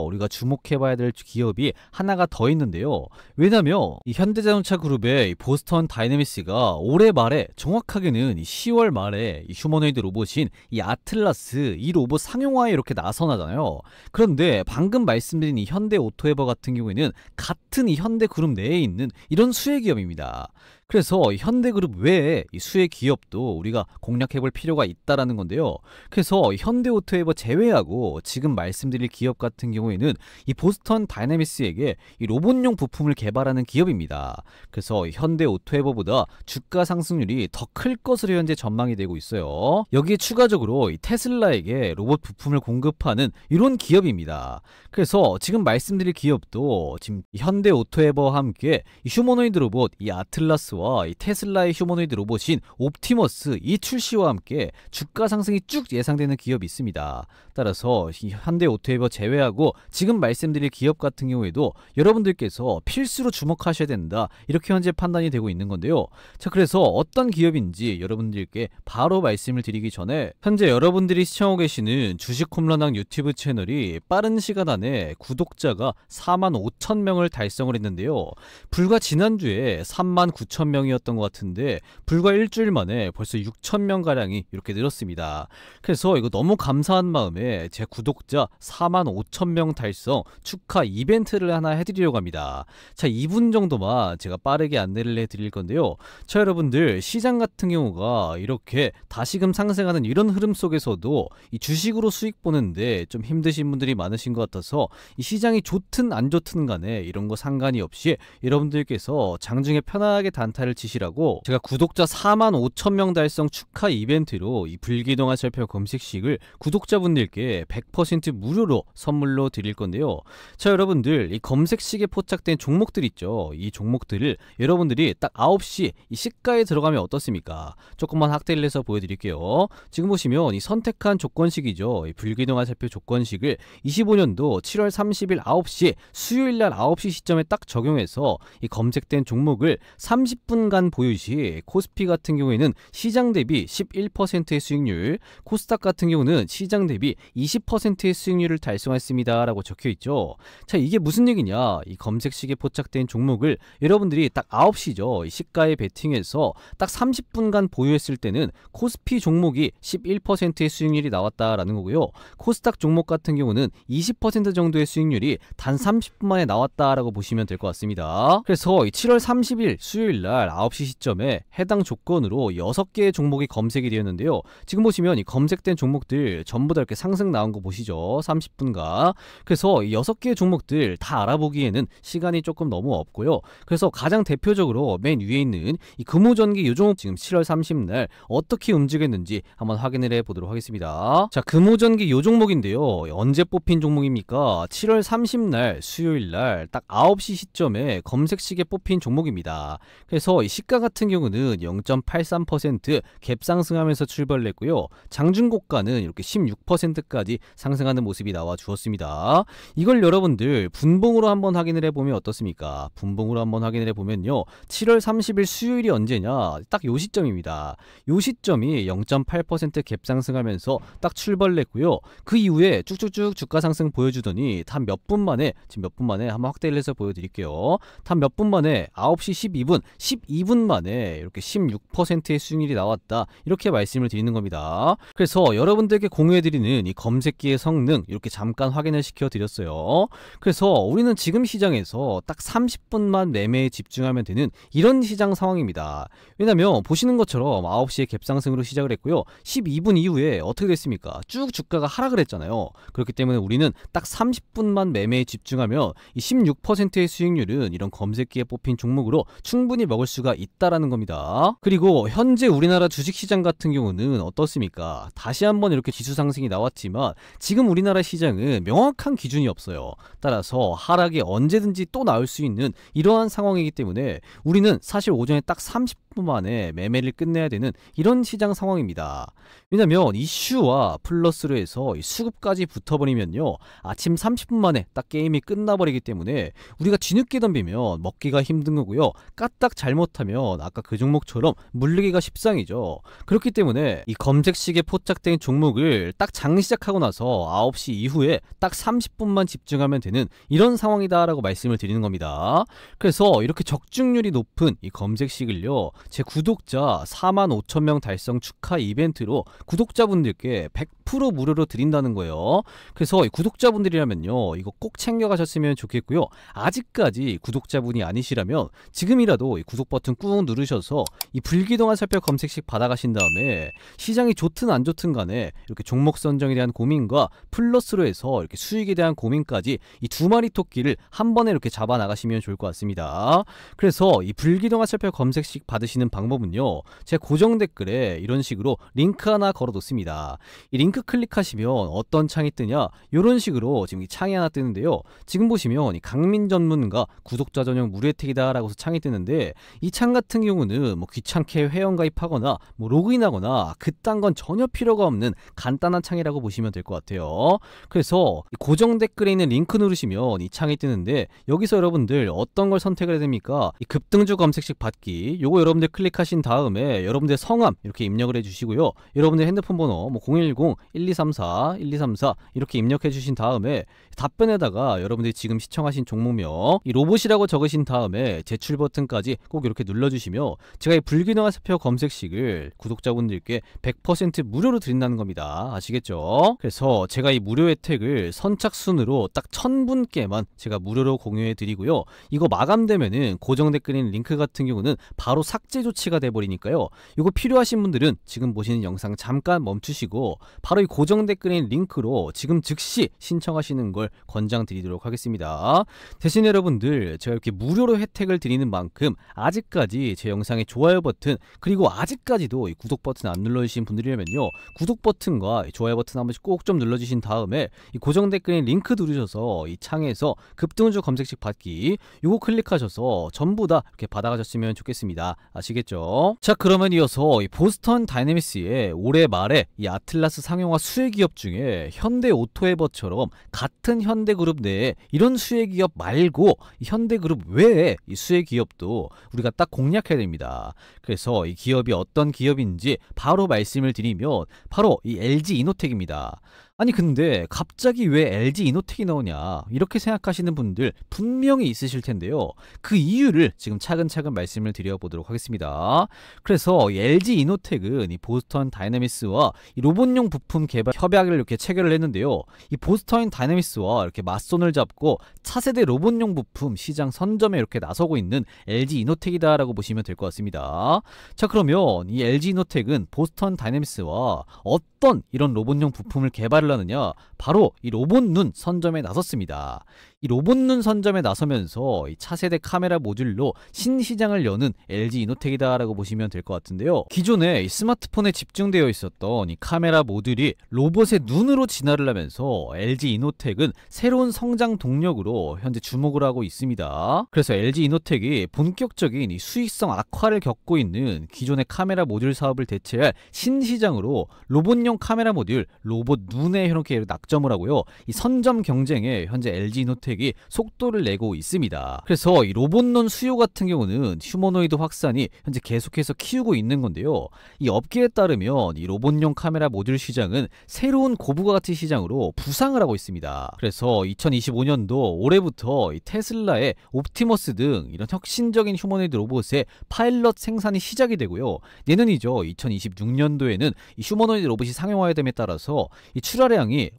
A: 우리가 주목해 봐야 될 기업이 하나가 더 있는데요. 왜냐면 이 현대자동차 그룹의 이 보스턴 다이내믹스가 올해 말에, 정확하게는 10월 말에 이 휴머노이드 로봇인 이 아틀라스 이 로봇 상용화에 이렇게 나서나잖아요. 그런데 방금 말씀드린 이 현대오토에버 같은 경우에는 같은 이 현대그룹 내에 있는 이런 수혜 기업입니다. 그래서 현대그룹 외에 이 수혜 기업도 우리가 공략해볼 필요가 있다라는 건데요. 그래서 현대오토에버 제외하고 지금 말씀드릴 기업 같은 경우에는 이 보스턴 다이내믹스에게 이 로봇용 부품을 개발하는 기업입니다. 그래서 현대오토에버보다 주가 상승률이 더 클 것으로 현재 전망이 되고 있어요. 여기에 추가적으로 이 테슬라에게 로봇 부품을 공급하는 이런 기업입니다. 그래서 지금 말씀드릴 기업도 지금 현대오토에버와 함께 이 휴머노이드 로봇 이 아틀라스 이 테슬라의 휴머노이드 로봇인 옵티머스 이 출시와 함께 주가 상승이 쭉 예상되는 기업이 있습니다. 따라서 이 현대오토에버 제외하고 지금 말씀드릴 기업 같은 경우에도 여러분들께서 필수로 주목하셔야 된다, 이렇게 현재 판단이 되고 있는 건데요. 자, 그래서 어떤 기업인지 여러분들께 바로 말씀을 드리기 전에, 현재 여러분들이 시청하고 계시는 주식 홈런왕 유튜브 채널이 빠른 시간 안에 구독자가 45,000명을 달성을 했는데요. 불과 지난주에 39,000명이었던 것 같은데 불과 일주일 만에 벌써 6,000명가량이 이렇게 늘었습니다. 그래서 이거 너무 감사한 마음에 제 구독자 45,000명 달성 축하 이벤트를 하나 해드리려고 합니다. 자, 2분 정도만 제가 빠르게 안내를 해드릴 건데요. 자, 여러분들 시장 같은 경우가 이렇게 다시금 상승하는 이런 흐름 속에서도 이 주식으로 수익 보는데 좀 힘드신 분들이 많으신 것 같아서, 이 시장이 좋든 안 좋든 간에 이런 거 상관이 없이 여러분들께서 장중에 편하게 단타를 치시라고 제가 구독자 45,000명 달성 축하 이벤트로 이 불기동 화살표 검색식을 구독자분들께 100% 무료로 선물로 드릴 건데요. 자, 여러분들 이 검색식에 포착된 종목들 있죠. 이 종목들을 여러분들이 딱 9시 이 시가에 들어가면 어떻습니까? 조금만 확대를 해서 보여드릴게요. 지금 보시면 이 선택한 조건식이죠. 이 불기동 화살표 조건식을 25년도 7월 30일 9시 수요일날 9시 시점에 딱 적용해서 이 검색된 종목을 30분간 보유 시 코스피 같은 경우에는 시장 대비 11%의 수익률, 코스닥 같은 경우는 시장 대비 20%의 수익률을 달성했습니다 라고 적혀있죠. 자, 이게 무슨 얘기냐, 이 검색식에 포착된 종목을 여러분들이 딱 9시죠 이 시가에 베팅해서 딱 30분간 보유했을 때는 코스피 종목이 11%의 수익률이 나왔다라는 거고요. 코스닥 종목 같은 경우는 20% 정도의 수익률이 단 30분 만에 나왔다라고 보시면 될 것 같습니다. 그래서 이 7월 30일 수요일날 9시 시점에 해당 조건으로 6개의 종목이 검색이 되었는데요. 지금 보시면 이 검색된 종목들 전부 다 이렇게 상승 나온 거 보시죠. 30분간. 그래서 이 6개의 종목들 다 알아보기에는 시간이 조금 너무 없고요. 그래서 가장 대표적으로 맨 위에 있는 이 금호전기 요 종목 지금 7월 30일 어떻게 움직였는지 한번 확인을 해 보도록 하겠습니다. 자, 금호전기 요 종목인데요. 언제 뽑힌 종목입니까? 7월 30일 수요일날 딱 9시 시점에 검색식에 뽑힌 종목입니다. 그래서 그래서 이 시가 같은 경우는 0.83% 갭 상승하면서 출발을 했고요. 장중고가는 이렇게 16%까지 상승하는 모습이 나와 주었습니다. 이걸 여러분들 분봉으로 한번 확인을 해보면 어떻습니까? 분봉으로 한번 확인을 해보면요. 7월 30일 수요일이 언제냐? 딱 요 시점입니다. 요 시점이 0.8% 갭 상승하면서 딱 출발을 했고요. 그 이후에 쭉쭉쭉 주가 상승 보여주더니 단 몇 분 만에, 지금 몇 분 만에 한번 확대를 해서 보여드릴게요. 단 몇 분 만에 9시 12분 만에 이렇게 16%의 수익률이 나왔다, 이렇게 말씀을 드리는 겁니다. 그래서 여러분들께 공유해드리는 이 검색기의 성능 이렇게 잠깐 확인을 시켜드렸어요. 그래서 우리는 지금 시장에서 딱 30분만 매매에 집중하면 되는 이런 시장 상황입니다. 왜냐면 보시는 것처럼 9시에 갭상승으로 시작을 했고요. 12분 이후에 어떻게 됐습니까? 쭉 주가가 하락을 했잖아요. 그렇기 때문에 우리는 딱 30분만 매매에 집중하면 이 16%의 수익률은 이런 검색기에 뽑힌 종목으로 충분히 먹을 수가 있다라는 겁니다. 그리고 현재 우리나라 주식시장 같은 경우는 어떻습니까? 다시 한번 이렇게 지수 상승이 나왔지만 지금 우리나라 시장은 명확한 기준이 없어요. 따라서 하락이 언제든지 또 나올 수 있는 이러한 상황이기 때문에 우리는 사실 오전에 딱 30분 만에 매매를 끝내야 되는 이런 시장 상황입니다. 왜냐면 이슈와 플러스로 해서 수급까지 붙어버리면요, 아침 30분 만에 딱 게임이 끝나버리기 때문에 우리가 뒤늦게 덤비면 먹기가 힘든 거고요. 까딱 잘못하면 아까 그 종목처럼 물리기가 십상이죠. 그렇기 때문에 이 검색식에 포착된 종목을 딱 장 시작하고 나서 9시 이후에 딱 30분만 집중하면 되는 이런 상황이다 라고 말씀을 드리는 겁니다. 그래서 이렇게 적중률이 높은 이 검색식을요, 제 구독자 45,000명 달성 축하 이벤트로 구독자분들께 100% 무료로 드린다는 거예요. 그래서 이 구독자분들이라면요, 이거 꼭 챙겨가셨으면 좋겠고요. 아직까지 구독자분이 아니시라면 지금이라도 이 구독 버튼 꾹 누르셔서 이 불기동한 살펴 검색식 받아가신 다음에 시장이 좋든 안 좋든 간에 이렇게 종목 선정에 대한 고민과 플러스로 해서 이렇게 수익에 대한 고민까지 이 두 마리 토끼를 한 번에 이렇게 잡아 나가시면 좋을 것 같습니다. 그래서 이 불기동한 살펴 검색식 받으시는 방법은요, 제 고정 댓글에 이런 식으로 링크 하나 걸어 놓습니다. 이 링크 클릭하시면 어떤 창이 뜨냐, 이런 식으로 지금 이 창이 하나 뜨는데요. 지금 보시면 이 강민 전문가 구독자 전용 무료 혜택이다 라고 해서 창이 뜨는데, 이 창 같은 경우는 뭐 귀찮게 회원가입하거나 뭐 로그인하거나 그딴 건 전혀 필요가 없는 간단한 창이라고 보시면 될 것 같아요. 그래서 고정 댓글에 있는 링크 누르시면 이 창이 뜨는데, 여기서 여러분들 어떤 걸 선택을 해야 됩니까? 이 급등주 검색식 받기, 요거 여러분들 클릭하신 다음에 여러분들 성함 이렇게 입력을 해주시고요. 여러분들 핸드폰 번호 뭐 010-1234-1234 이렇게 입력해 주신 다음에 답변에다가 여러분들이 지금 시청하신 종목명 이 로봇이라고 적으신 다음에 제출 버튼까지 꼭 이렇게 눌러주시면 제가 이 불균형한 살펴 검색식을 구독자분들께 100% 무료로 드린다는 겁니다. 아시겠죠? 그래서 제가 이 무료 혜택을 선착순으로 딱 1000분께만 제가 무료로 공유해 드리고요. 이거 마감되면은 고정 댓글에 있는 링크 같은 경우는 바로 삭제 조치가 돼 버리니까요. 이거 필요하신 분들은 지금 보시는 영상 잠깐 멈추시고 바로 이 고정 댓글에 있는 링크로 지금 즉시 신청하시는 걸 권장드리도록 하겠습니다. 대신 여러분들, 제가 이렇게 무료로 혜택을 드리는 만큼 아직까지 제 영상의 좋아요 버튼, 그리고 아직까지도 이 구독 버튼 안 눌러주신 분들이라면요, 구독 버튼과 좋아요 버튼 한 번씩 꼭 좀 눌러주신 다음에 이 고정 댓글에 링크 누르셔서 이 창에서 급등주 검색식 받기 요거 클릭하셔서 전부 다 이렇게 받아가셨으면 좋겠습니다. 아시겠죠? 자, 그러면 이어서 이 보스턴 다이내믹스의 올해 말에 이 아틀라스 상용화 수혜 기업 중에 현대 오토에버처럼 같은 현대그룹 내에 이런 수혜 기업 말고 이 현대그룹 외에 이 수혜 기업도 우리가 딱 공략해야 됩니다. 그래서 이 기업이 어떤 기업인지 바로 말씀을 드리면 바로 이 LG 이노텍입니다. 아니 근데 갑자기 왜 LG 이노텍이 나오냐 이렇게 생각하시는 분들 분명히 있으실 텐데요. 그 이유를 지금 차근차근 말씀을 드려보도록 하겠습니다. 그래서 이 LG 이노텍은 이 보스턴 다이내믹스와 이 로봇용 부품 개발 협약을 이렇게 체결을 했는데요. 이 보스턴 다이내믹스와 이렇게 맞손을 잡고 차세대 로봇용 부품 시장 선점에 이렇게 나서고 있는 LG 이노텍이다 라고 보시면 될 것 같습니다. 자, 그러면 이 LG 이노텍은 보스턴 다이내믹스와 어떤 이런 로봇용 부품을 개발을 하느냐, 바로 이 로봇 눈 선점에 나섰습니다. 이 로봇 눈 선점에 나서면서 이 차세대 카메라 모듈로 신시장을 여는 LG 이노텍이다라고 보시면 될 것 같은데요. 기존에 이 스마트폰에 집중되어 있었던 이 카메라 모듈이 로봇의 눈으로 진화를 하면서 LG 이노텍은 새로운 성장 동력으로 현재 주목을 하고 있습니다. 그래서 LG 이노텍이 본격적인 이 수익성 악화를 겪고 있는 기존의 카메라 모듈 사업을 대체할 신시장으로 로봇용 카메라 모듈 로봇 눈에 이렇게 낙점을 하고요. 이 선점 경쟁에 현재 LG 이노텍이 속도를 내고 있습니다. 그래서 이 로봇 눈 수요 같은 경우는 휴머노이드 확산이 현재 계속해서 키우고 있는 건데요. 이 업계에 따르면 이 로봇용 카메라 모듈 시장은 새로운 고부가 가치 시장으로 부상을 하고 있습니다. 그래서 2025년도 올해부터 이 테슬라의 옵티머스 등 이런 혁신적인 휴머노이드 로봇의 파일럿 생산이 시작이 되고요. 내년이죠. 2026년도에는 이 휴머노이드 로봇이 상용화됨에 따라서 이 출하량이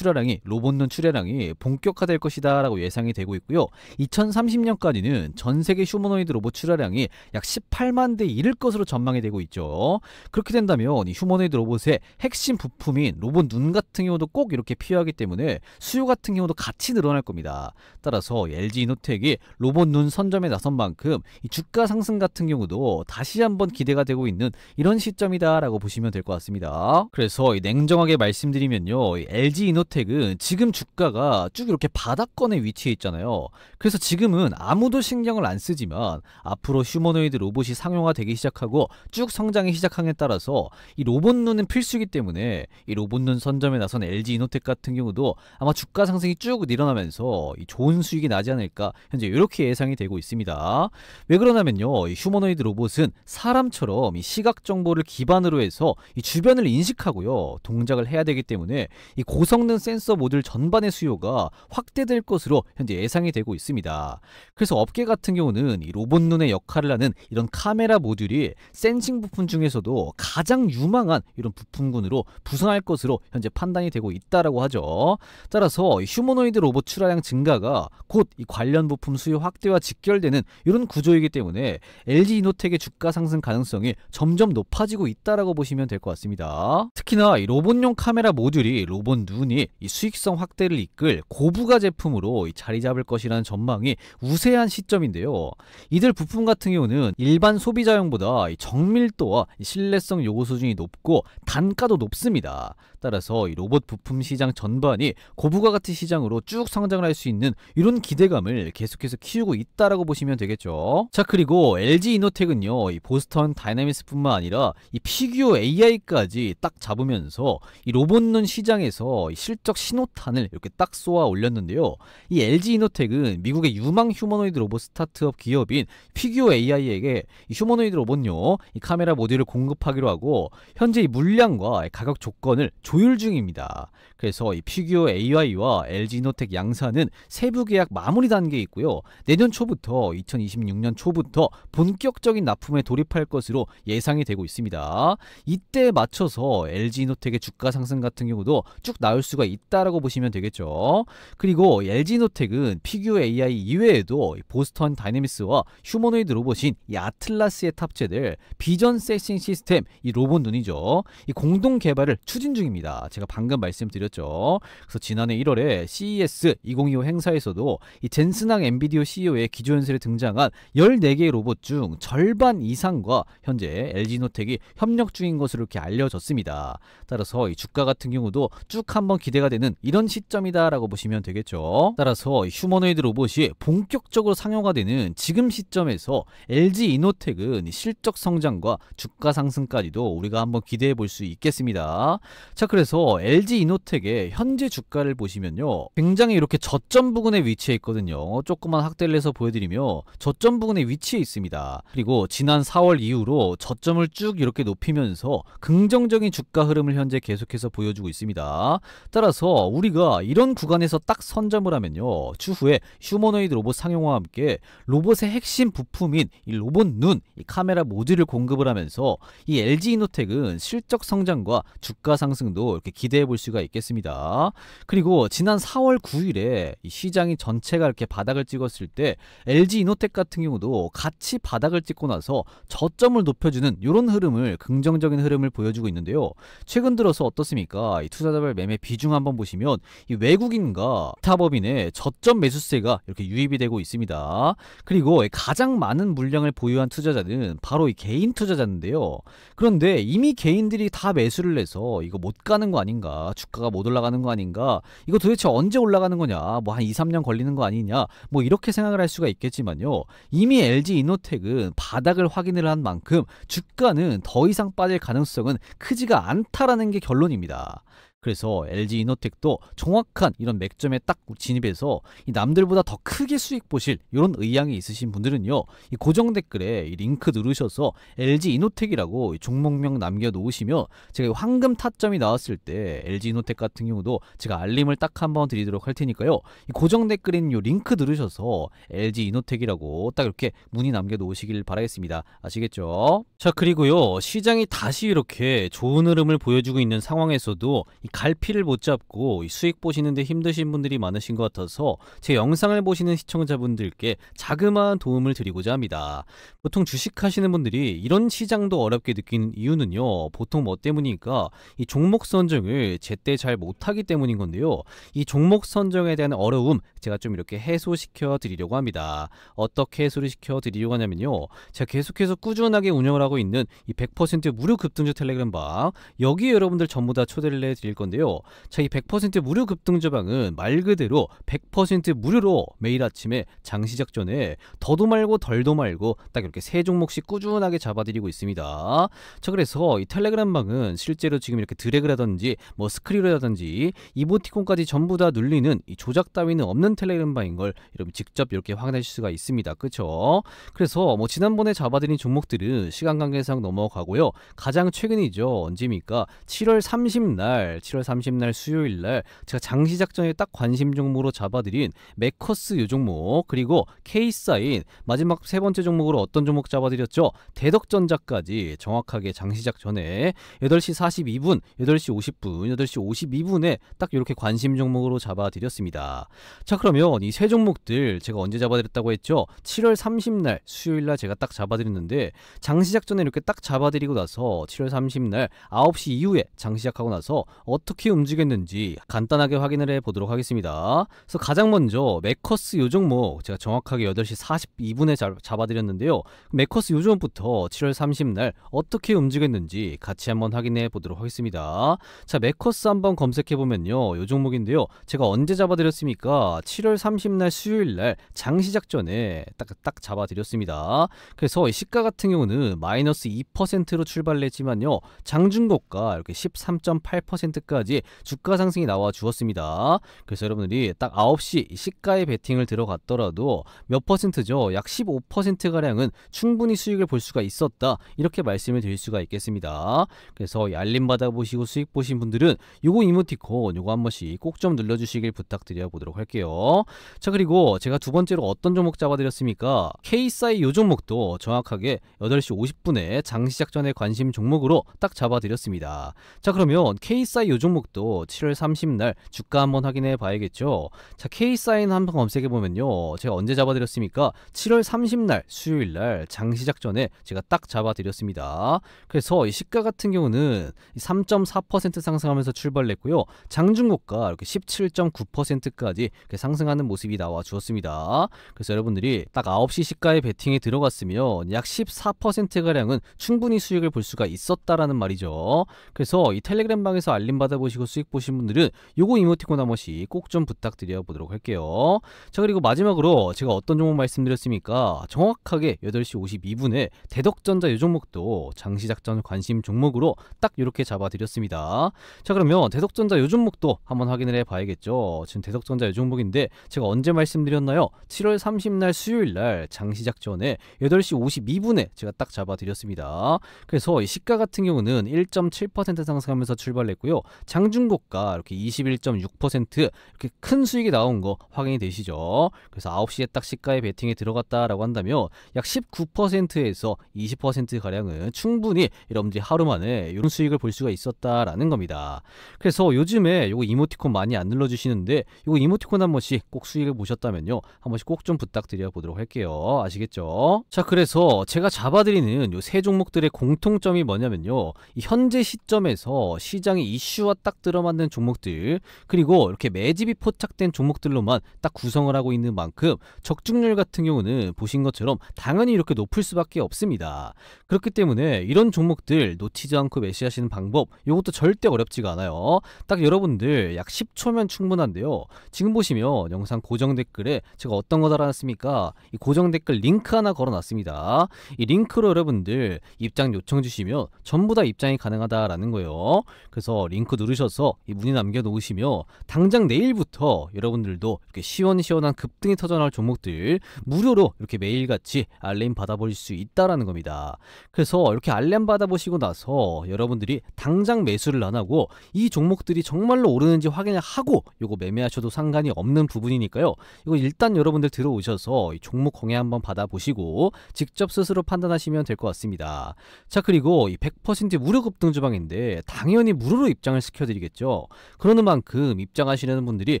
A: 로봇 눈 출하량이 본격화될 것이다 라고 예상이 되고 있고요. 2030년까지는 전 세계 휴머노이드 로봇 출하량이 약 18만 대 이를 것으로 전망이 되고 있죠. 그렇게 된다면 이 휴머노이드 로봇의 핵심 부품인 로봇 눈 같은 경우도 꼭 이렇게 필요하기 때문에 수요 같은 경우도 같이 늘어날 겁니다. 따라서 LG 이노텍이 로봇 눈 선점에 나선 만큼 이 주가 상승 같은 경우도 다시 한번 기대가 되고 있는 이런 시점이다 라고 보시면 될 것 같습니다. 그래서 냉정하게 말씀드리면요, LG 이노텍은 지금 주가가 쭉 이렇게 바닥권에 위치해 있잖아요. 그래서 지금은 아무도 신경을 안 쓰지만 앞으로 휴머노이드 로봇이 상용화되기 시작하고 쭉 성장이 시작함에 따라서 이 로봇 눈은 필수이기 때문에 이 로봇 눈 선점에 나선 LG 이노텍 같은 경우도 아마 주가 상승이 쭉 일어나면서 이 좋은 수익이 나지 않을까 현재 이렇게 예상이 되고 있습니다. 왜 그러냐면요, 이 휴머노이드 로봇은 사람처럼 이 시각 정보를 기반으로 해서 이 주변을 인식하고요 동작을 해야 되기 때문에 이 고성능 센서 모듈 전반의 수요가 확대될 것으로 현재 예상이 되고 있습니다. 그래서 업계 같은 경우는 이 로봇 눈의 역할을 하는 이런 카메라 모듈이 센싱 부품 중에서도 가장 유망한 이런 부품군으로 부상할 것으로 현재 판단이 되고 있다라고 하죠. 따라서 휴머노이드 로봇 출하량 증가가 곧 이 관련 부품 수요 확대와 직결되는 이런 구조이기 때문에 LG 이노텍의 주가 상승 가능성이 점점 높아지고 있다라고 보시면 될 것 같습니다. 특히나 이 로봇용 카메라 모듈이 로봇 눈이 이 수익성 확대를 이끌 고부가 제품으로 이 자리 잡을 것이라는 전망이 우세한 시점인데요. 이들 부품 같은 경우는 일반 소비자용보다 이 정밀도와 이 신뢰성 요구 수준이 높고 단가도 높습니다. 따라서 이 로봇 부품 시장 전반이 고부가 가치 시장으로 쭉 성장을 할 수 있는 이런 기대감을 계속해서 키우고 있다라고 보시면 되겠죠. 자, 그리고 LG 이노텍은요, 이 보스턴 다이나믹스뿐만 아니라 이 피규어 AI까지 딱 잡으면서 이 로봇 눈 시장에서 이 실적 신호탄을 이렇게 딱 쏘아 올렸는데요. 이 LG 이노텍은 미국의 유망 휴머노이드 로봇 스타트업 기업인 피규어 AI에게 이 휴머노이드 로봇용 이 카메라 모듈을 공급하기로 하고 현재 이 물량과 가격 조건을 조율 중입니다. 그래서 이 피규어 AI와 LG 이노텍 양사는 세부 계약 마무리 단계에 있고요. 내년 초부터 2026년 초부터 본격적인 납품에 돌입할 것으로 예상이 되고 있습니다. 이때에 맞춰서 LG 이노텍의 주가 상승 같은 경우도 쭉 나올 수가 있다라고 보시면 되겠죠. 그리고 LG 이노텍은 피규어 AI 이외에도 보스턴 다이내믹스와 휴머노이드 로봇인 이 아틀라스에 탑재될 비전 센싱 시스템, 이 로봇 눈이죠. 이 공동 개발을 추진 중입니다. 제가 방금 말씀드렸죠. 그래서 지난해 1월에 CES 2025 행사에서도 이 젠슨항 엔비디오 CEO의 기조연설에 등장한 14개의 로봇 중 절반 이상과 현재 LG 이노텍이 협력 중인 것으로 이렇게 알려졌습니다. 따라서 이 주가 같은 경우도 쭉 한번 기대가 되는 이런 시점이다라고 보시면 되겠죠. 따라서 휴머노이드 로봇이 본격적으로 상용화되는 지금 시점에서 LG 이노텍은 실적 성장과 주가 상승까지도 우리가 한번 기대해 볼 수 있겠습니다. 자, 그래서 LG 이노텍의 현재 주가를 보시면요, 굉장히 이렇게 저점 부근에 위치해 있거든요. 조금만 확대를 해서 보여드리며 저점 부근에 위치해 있습니다. 그리고 지난 4월 이후로 저점을 쭉 이렇게 높이면서 긍정적인 주가 흐름을 현재 계속해서 보여주고 있습니다. 따라서 우리가 이런 구간에서 딱 선점을 하면요, 추후에 휴머노이드 로봇 상용화와 함께 로봇의 핵심 부품인 이 로봇 눈, 이 카메라 모듈을 공급을 하면서 이 LG 이노텍은 실적 성장과 주가 상승도 정도 이렇게 기대해 볼 수가 있겠습니다. 그리고 지난 4월 9일에 이 시장이 전체가 이렇게 바닥을 찍었을 때 LG 이노텍 같은 경우도 같이 바닥을 찍고 나서 저점을 높여주는 이런 흐름을, 긍정적인 흐름을 보여주고 있는데요. 최근 들어서 어떻습니까? 이 투자자별 매매 비중 한번 보시면 이 외국인과 타법인의 저점 매수세가 이렇게 유입이 되고 있습니다. 그리고 가장 많은 물량을 보유한 투자자는 바로 이 개인 투자자인데요. 그런데 이미 개인들이 다 매수를 해서 이거 못 가는 거 아닌가, 주가가 못 올라가는 거 아닌가, 이거 도대체 언제 올라가는 거냐, 뭐 한 2, 3년 걸리는 거 아니냐, 뭐 이렇게 생각을 할 수가 있겠지만요. 이미 LG 이노텍은 바닥을 확인을 한 만큼 주가는 더 이상 빠질 가능성은 크지가 않다라는 게 결론입니다. 그래서 LG 이노텍도 정확한 이런 맥점에 딱 진입해서 이 남들보다 더 크게 수익 보실 이런 의향이 있으신 분들은요, 이 고정 댓글에 이 링크 누르셔서 LG 이노텍이라고 종목명 남겨 놓으시면 제가 황금 타점이 나왔을 때 LG 이노텍 같은 경우도 제가 알림을 딱 한번 드리도록 할 테니까요. 이 고정 댓글에 있는 요 링크 누르셔서 LG 이노텍이라고 딱 이렇게 문의 남겨 놓으시길 바라겠습니다. 아시겠죠? 자, 그리고요, 시장이 다시 이렇게 좋은 흐름을 보여주고 있는 상황에서도 이 갈피를 못 잡고 이 수익 보시는데 힘드신 분들이 많으신 것 같아서 제 영상을 보시는 시청자분들께 자그마한 도움을 드리고자 합니다. 보통 주식하시는 분들이 이런 시장도 어렵게 느끼는 이유는요, 보통 뭐 때문이니까 이 종목 선정을 제때 잘 못하기 때문인 건데요. 이 종목 선정에 대한 어려움 제가 좀 이렇게 해소시켜 드리려고 합니다. 어떻게 해소를 시켜 드리려고 하냐면요, 제가 계속해서 꾸준하게 운영을 하고 있는 이 100% 무료 급등주 텔레그램 방, 여기에 여러분들 전부 다 초대를 해드릴 건데요. 자, 이 100% 무료 급등주 방은 말 그대로 100% 무료로 매일 아침에 장시작 전에 더도 말고 덜도 말고 딱 이렇게 세 종목씩 꾸준하게 잡아드리고 있습니다. 자, 그래서 이 텔레그램 방은 실제로 지금 이렇게 드래그라든지 뭐 스크롤이라든지 이모티콘까지 전부 다 눌리는 이 조작 따위는 없는 텔레그램 방인 걸 여러분 직접 이렇게 확인하실 수가 있습니다. 그쵸? 그래서 뭐 지난번에 잡아드린 종목들은 시간 관계상 넘어가고요. 가장 최근이죠. 언제입니까? 7월 30날 수요일날 제가 장시작 전에 딱 관심 종목으로 잡아드린 메커스 요 종목, 그리고 K사인 마지막 세 번째 종목으로 어떤 종목 잡아드렸죠? 대덕전자까지 정확하게 장시작 전에 8시 42분, 8시 50분, 8시 52분에 딱 이렇게 관심 종목으로 잡아드렸습니다. 자, 그러면 이 세 종목들 제가 언제 잡아드렸다고 했죠? 7월 30날 수요일날 제가 딱 잡아드렸는데, 장시작 전에 이렇게 딱 잡아드리고 나서 7월 30날 9시 이후에 장시작하고 나서 어떻게 움직였는지 간단하게 확인을 해보도록 하겠습니다. 그래서 가장 먼저 메커스 요 종목 제가 정확하게 8시 42분에 잡아드렸는데요. 메커스 요 종목부터 7월 30날 어떻게 움직였는지 같이 한번 확인해 보도록 하겠습니다. 자, 메커스 한번 검색해보면요, 요 종목인데요. 제가 언제 잡아드렸습니까? 7월 30날 수요일날 장시작 전에 딱 잡아드렸습니다. 그래서 이 시가 같은 경우는 마이너스 2%로 출발을 했지만요, 장중고가 이렇게 13.8%까지 주가 상승이 나와 주었습니다. 그래서 여러분들이 딱 9시 시가에 베팅을 들어갔더라도 몇 퍼센트죠? 약 15%가량은 충분히 수익을 볼 수가 있었다, 이렇게 말씀을 드릴 수가 있겠습니다. 그래서 이 알림 받아보시고 수익 보신 분들은 요거 이모티콘 요거 한 번씩 꼭 좀 눌러주시길 부탁드려 보도록 할게요. 자, 그리고 제가 두 번째로 어떤 종목 잡아드렸습니까? K사이 요 종목도 정확하게 8시 50분에 장시작 전에 관심 종목으로 딱 잡아드렸습니다. 자, 그러면 K사이 요 종목도 7월 30날 주가 한번 확인해 봐야겠죠. 자, K사인 한번 검색해 보면요, 제가 언제 잡아드렸습니까? 7월 30날 수요일날 장시작 전에 제가 딱 잡아드렸습니다. 그래서 이 시가 같은 경우는 3.4% 상승하면서 출발했고요, 장중고가 이렇게 17.9%까지 상승하는 모습이 나와 주었습니다. 그래서 여러분들이 딱 9시 시가에 베팅에 들어갔으면 약 14%가량은 충분히 수익을 볼 수가 있었다라는 말이죠. 그래서 이 텔레그램 방에서 알림 받아보시고 수익 보신 분들은 요거 이모티콘 한 번씩 꼭 좀 부탁드려 보도록 할게요. 자, 그리고 마지막으로 제가 어떤 종목 말씀드렸습니까? 정확하게 8시 52분에 대덕전자 요 종목도 장시작 전 관심 종목으로 딱 이렇게 잡아드렸습니다. 자, 그러면 대덕전자 요 종목도 한번 확인을 해 봐야겠죠. 지금 대덕전자 요 종목인데 제가 언제 말씀드렸나요? 7월 30날 수요일날 장시작 전에 8시 52분에 제가 딱 잡아드렸습니다. 그래서 이 시가 같은 경우는 1.7% 상승하면서 출발했고요, 장중고가 이렇게 21.6% 이렇게 큰 수익이 나온 거 확인이 되시죠? 그래서 9시에 딱 시가에 베팅에 들어갔다라고 한다면 약 19%에서 20%가량은 충분히 여러분들이 하루 만에 이런 수익을 볼 수가 있었다라는 겁니다. 그래서 요즘에 요거 이모티콘 많이 안 눌러주시는데 요거 이모티콘 한 번씩 꼭 수익을 보셨다면요, 한 번씩 꼭 좀 부탁드려 보도록 할게요. 아시겠죠? 자, 그래서 제가 잡아드리는 요 세 종목들의 공통점이 뭐냐면요, 이 현재 시점에서 시장의 이슈와 딱 들어맞는 종목들, 그리고 이렇게 매집이 포착된 종목들로만 딱 구성을 하고 있는 만큼 적중률 같은 경우는 보신 것처럼 당연히 이렇게 높을 수밖에 없습니다. 그렇기 때문에 이런 종목들 놓치지 않고 매수하시는 방법, 이것도 절대 어렵지가 않아요. 딱 여러분들 약 10초면 충분한데요. 지금 보시면 영상 고정 댓글에 제가 어떤 거 달아놨습니까? 이 고정 댓글 링크 하나 걸어놨습니다. 이 링크로 여러분들 입장 요청 주시면 전부 다 입장이 가능하다라는 거예요. 그래서 링크 누르셔서 이 문의 남겨놓으시면 당장 내일부터 여러분들도 이렇게 시원시원한 급등이 터져나올 종목들 무료로 이렇게 매일같이 알림 받아볼 수 있다라는 겁니다. 그래서 이렇게 알림 받아보시고 나서 여러분들이 당장 매수를 안 하고 이 종목들이 정말로 오르는지 확인을 하고 요거 매매하셔도 상관이 없는 부분이니까요. 이거 일단 여러분들 들어오셔서 이 종목 공개 한번 받아보시고 직접 스스로 판단하시면 될 것 같습니다. 자, 그리고 이 100% 무료 급등 주방인데 당연히 무료로 입장을 시켜드리겠죠. 그러는 만큼 입장하시는 분들이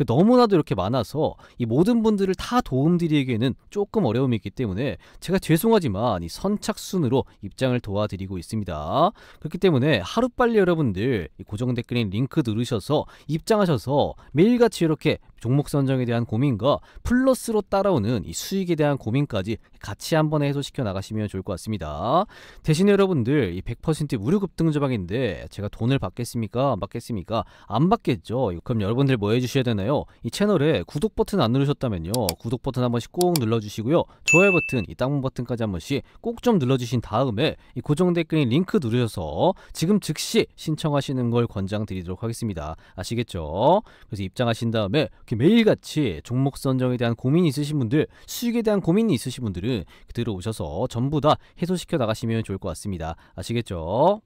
A: 너무나도 이렇게 많아서 이 모든 분들을 다 도움드리기에는 조금 어려움이 있기 때문에 제가 죄송하지만 이 선착순으로 입장을 도와드리고 있습니다. 그렇기 때문에 하루빨리 여러분들 이 고정 댓글인 링크 누르셔서 입장하셔서 매일같이 이렇게 종목 선정에 대한 고민과 플러스로 따라오는 이 수익에 대한 고민까지 같이 한번 해소시켜 나가시면 좋을 것 같습니다. 대신 여러분들 이 100% 무료 급등 주방인데 제가 돈을 받겠습니까? 안 받겠습니까? 안 받겠죠. 그럼 여러분들 뭐 해주셔야 되나요? 이 채널에 구독 버튼 안 누르셨다면요, 구독 버튼 한 번씩 꼭 눌러주시고요, 좋아요 버튼, 이 다운 버튼까지 한 번씩 꼭 좀 눌러주신 다음에 이 고정 댓글인 링크 누르셔서 지금 즉시 신청하시는 걸 권장드리도록 하겠습니다. 아시겠죠? 그래서 입장하신 다음에 매일같이 종목 선정에 대한 고민이 있으신 분들, 수익에 대한 고민이 있으신 분들은 들어오셔서 전부 다 해소시켜 나가시면 좋을 것 같습니다. 아시겠죠?